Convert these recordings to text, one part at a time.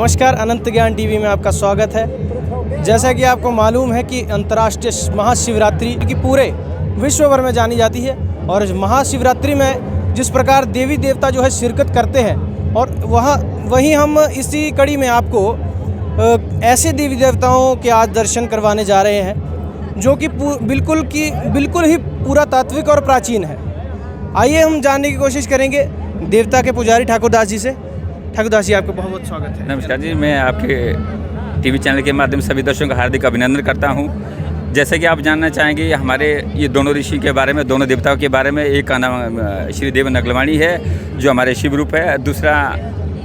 नमस्कार, अनंत ज्ञान टीवी में आपका स्वागत है। जैसा कि आपको मालूम है कि अंतर्राष्ट्रीय महाशिवरात्रि की पूरे विश्व भर में जानी जाती है और इस महाशिवरात्रि में जिस प्रकार देवी देवता जो है शिरकत करते हैं और वहीं हम इसी कड़ी में आपको ऐसे देवी देवताओं के आज दर्शन करवाने जा रहे हैं जो कि बिल्कुल ही पुरातात्विक और प्राचीन है। आइए हम जानने की कोशिश करेंगे देवता के पुजारी ठाकुर दास जी से। ठाकुर दास जी, आपका बहुत बहुत स्वागत है। नमस्कार जी, मैं आपके टीवी चैनल के माध्यम से सभी दर्शकों का हार्दिक अभिनंदन करता हूं। जैसे कि आप जानना चाहेंगे हमारे ये दोनों ऋषि के बारे में, दोनों देवताओं के बारे में। एक का नाम श्री देव नगलवाणी है जो हमारे शिव रूप है, दूसरा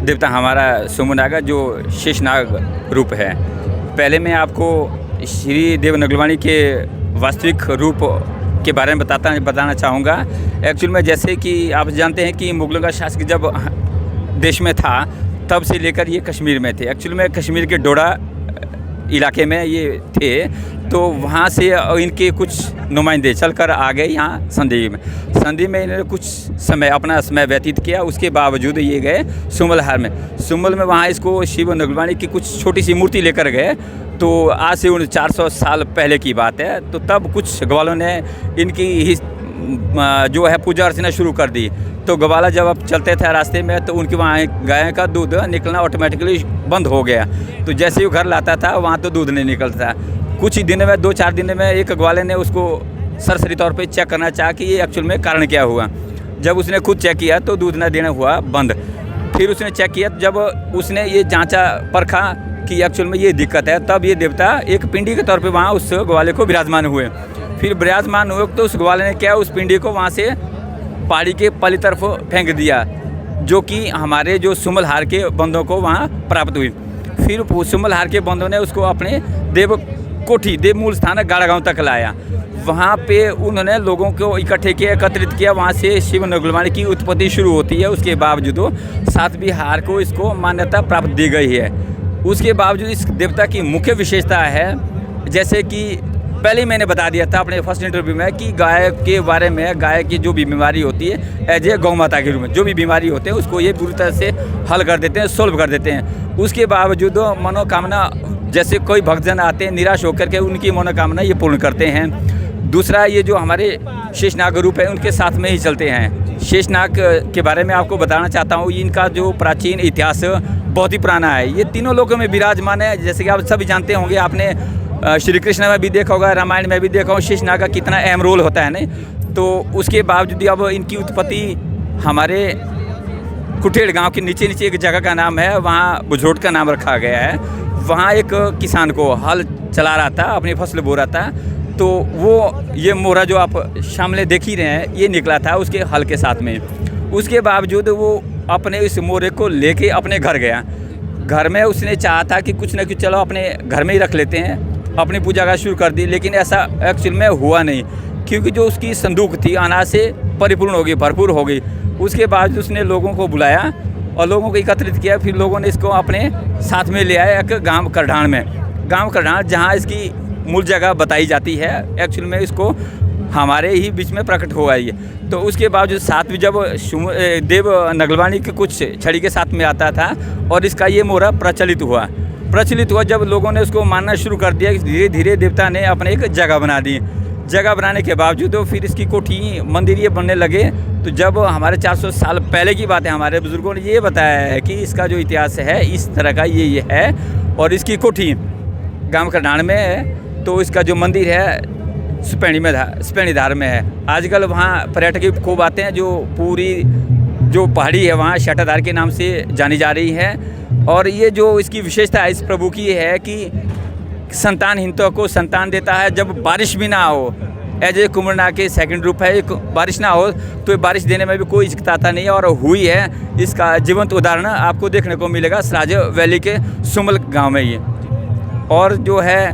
देवता हमारा सोमनाग है जो शेषनाग रूप है। पहले मैं आपको श्री देव नगलवाणी के वास्तविक रूप के बारे में बताना चाहूँगा। एक्चुअल में जैसे कि आप जानते हैं कि मुगलों का शासक जब देश में था तब से लेकर ये कश्मीर में थे। एक्चुअल में कश्मीर के डोडा इलाके में ये थे, तो वहाँ से इनके कुछ नुमाइंदे चलकर आ गए यहाँ संधि में इन्होंने कुछ समय अपना समय व्यतीत किया। उसके बावजूद ये गए सुमलहार में वहाँ इसको शिव नगलवाणी की कुछ छोटी सी मूर्ति लेकर गए। तो आज से 400 साल पहले की बात है। तो तब कुछ ग्वालों ने इनकी जो है पूजा अर्चना शुरू कर दी। तो ग्वाला जब अब चलते थे रास्ते में तो उनके वहाँ गाय का दूध निकलना ऑटोमेटिकली बंद हो गया। तो जैसे ही घर लाता था वहाँ तो दूध नहीं निकलता था। कुछ ही दिन में 2-4 दिन में एक ग्वाले ने उसको सरसरी तौर पे चेक करना चाहा कि ये एक्चुअल में कारण क्या हुआ। जब उसने खुद चेक किया तो दूध न देना हुआ बंद। फिर उसने चेक किया, जब उसने ये जाँचा परखा कि एक्चुअल में ये दिक्कत है, तब ये देवता एक पिंडी के तौर पर वहाँ उस ग्वाले को विराजमान हुए। फिर विराजमान हुए तो उस ग्वाले ने क्या, उस पिंडी को वहाँ से पहाड़ी के पली तरफ फेंक दिया, जो कि हमारे जो सुमलहार के बंदों को वहाँ प्राप्त हुई। फिर सुमलहार के बंदों ने उसको अपने देव मूल स्थान गाड़ा गाँव तक लाया। वहाँ पे उन्होंने लोगों को इकट्ठे किया, एकत्रित किया। वहाँ से शिव नगलवाणी की उत्पत्ति शुरू होती है। उसके बावजूद सात बिहार को इसको मान्यता प्राप्त दी गई है। उसके बावजूद इस देवता की मुख्य विशेषता है, जैसे कि पहले ही मैंने बता दिया था अपने फर्स्ट इंटरव्यू में कि गाय के बारे में, गाय की जो भी बीमारी होती है एज ए गौ माता के रूप में जो भी बीमारी होते हैं उसको ये पूरी तरह से हल कर देते हैं, सोल्व कर देते हैं। उसके बावजूद मनोकामना, जैसे कोई भक्तजन आते हैं निराश होकर के, उनकी मनोकामना ये पूर्ण करते हैं। दूसरा, ये जो हमारे शेषनाग रूप है उनके साथ में ही चलते हैं। शेषनाग के बारे में आपको बताना चाहता हूँ, इनका जो प्राचीन इतिहास बहुत ही पुराना है। ये तीनों लोकों में विराजमान है। जैसे कि आप सभी जानते होंगे, आपने श्री कृष्ण में भी देखा होगा, रामायण में भी देखा होगा, शेषनाग का कितना अहम रोल होता है नहीं। तो उसके बावजूद अब इनकी उत्पत्ति हमारे कुठेड़ गांव के नीचे एक जगह का नाम है, वहाँ बुझोट का नाम रखा गया है। वहाँ एक किसान को हल चला रहा था, अपनी फसल बो रहा था, तो वो ये मोरा जो आप सामने देख ही रहे हैं ये निकला था उसके हल के साथ में। उसके बावजूद वो अपने इस मोरे को लेके अपने घर गया। घर में उसने चाहा था कि कुछ न कुछ चलो अपने घर में ही रख लेते हैं, अपनी पूजा का शुरू कर दी। लेकिन ऐसा एक्चुअल में हुआ नहीं, क्योंकि जो उसकी संदूक थी अनाज से परिपूर्ण हो गई, भरपूर हो गई। उसके बाद उसने लोगों को बुलाया और लोगों को एकत्रित किया। फिर लोगों ने इसको अपने साथ में ले आया एक गांव करढाण जहां इसकी मूल जगह बताई जाती है। एक्चुअल में इसको हमारे ही बीच में प्रकट हुआ ये। तो उसके बावजूद साथ में जब देव नगलवाणी के कुछ छड़ी के साथ में आता था और इसका ये मोरा प्रचलित हुआ, जब लोगों ने उसको मानना शुरू कर दिया, धीरे धीरे देवता ने अपने एक जगह बना दी। जगह बनाने के बावजूद फिर इसकी कोठी मंदिर ये बनने लगे। तो जब हमारे 400 साल पहले की बात है, हमारे बुजुर्गों ने ये बताया है कि इसका जो इतिहास है इस तरह का ये है। और इसकी कोठी गांव करढाण में है, तो इसका जो मंदिर है सुपेणीधार में है। आजकल वहाँ पर्यटक खूब आते हैं। जो पूरी जो पहाड़ी है वहाँ शटाधार के नाम से जानी जा रही है। और ये जो इसकी विशेषता है इस प्रभु की है कि संतानहीनता को संतान देता है जब बारिश भी ना हो। एज ए कुमरनाग के सेकंड रूप है। एक बारिश ना हो तो बारिश देने में भी कोई हिचकिचाता नहीं है, और हुई है। इसका जीवंत उदाहरण आपको देखने को मिलेगा सराज वैली के सुमल गांव में ये। और जो है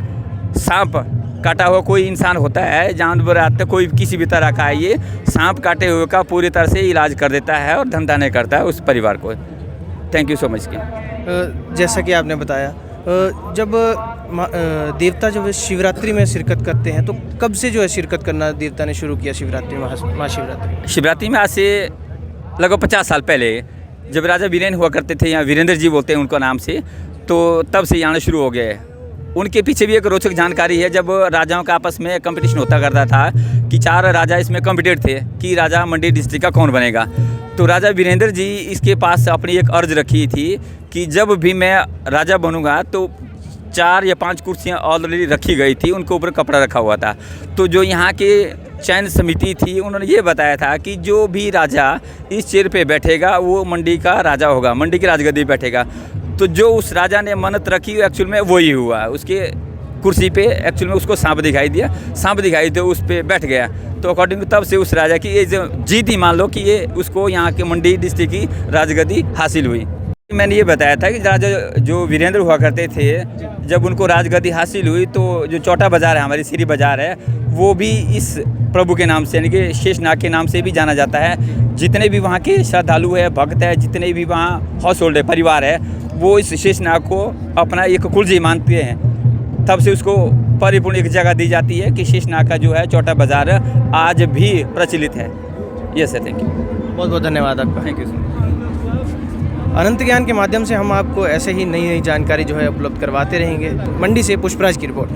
सांप काटा हुआ कोई इंसान होता है, जानवर आते कोई किसी भी तरह का है, ये सांप काटे हुए का पूरी तरह से इलाज कर देता है और धंधा नहीं करता है उस परिवार को। Thank you so much. जैसा कि आपने बताया, जब देवता जब शिवरात्रि में शिरकत करते हैं तो कब से जो है शिरकत करना देवता ने शुरू किया शिवरात्रि में, महाशिवरात्रि में? आज से लगभग 50 साल पहले जब राजा वीरेंद्र हुआ करते थे, यहाँ वीरेंद्र जी बोलते हैं उनको नाम से, तो तब से आना शुरू हो गए। उनके पीछे भी एक रोचक जानकारी है। जब राजाओं का आपस में कंपटीशन होता करता था कि 4 राजा इसमें कम्पिटेड थे कि राजा मंडी डिस्ट्रिक्ट का कौन बनेगा, तो राजा वीरेंद्र जी इसके पास अपनी एक अर्ज रखी थी कि जब भी मैं राजा बनूंगा तो 4 या 5 कुर्सियां ऑलरेडी रखी गई थी, उनके ऊपर कपड़ा रखा हुआ था। तो जो यहाँ के चयन समिति थी उन्होंने ये बताया था कि जो भी राजा इस चेयर पे बैठेगा वो मंडी का राजा होगा, मंडी की राजगद्दी बैठेगा। तो जो उस राजा ने मन्नत रखी एक्चुअल में वही हुआ। उसके कुर्सी पे एक्चुअल में उसको सांप दिखाई दिया, सांप दिखाई तो उस पर बैठ गया। तो अकॉर्डिंग टू तब से उस राजा की ये जो जीत ही मान लो कि ये उसको यहाँ के मंडी डिस्ट्रिक्ट की राजगद्दी हासिल हुई। मैंने ये बताया था कि राजा जो वीरेंद्र हुआ करते थे, जब उनको राजगद्दी हासिल हुई तो जो चौटा बाज़ार है, हमारी श्री बाज़ार है, वो भी इस प्रभु के नाम से यानी कि शेषनाग के नाम से भी जाना जाता है। जितने भी वहाँ के श्रद्धालु है, भक्त है, जितने भी वहाँ हाउस होल्ड है, परिवार है, वो इस शेषनाग को अपना एक कुलजी मानते हैं। तब से उसको परिपूर्ण एक जगह दी जाती है कि शेषनाग का जो है चौटा बाज़ार आज भी प्रचलित है। ये सर, थैंक यू, बहुत बहुत धन्यवाद आपका। Thank you sir. अनंत ज्ञान के माध्यम से हम आपको ऐसे ही नई नई जानकारी जो है उपलब्ध करवाते रहेंगे। मंडी से पुष्पराज की रिपोर्ट।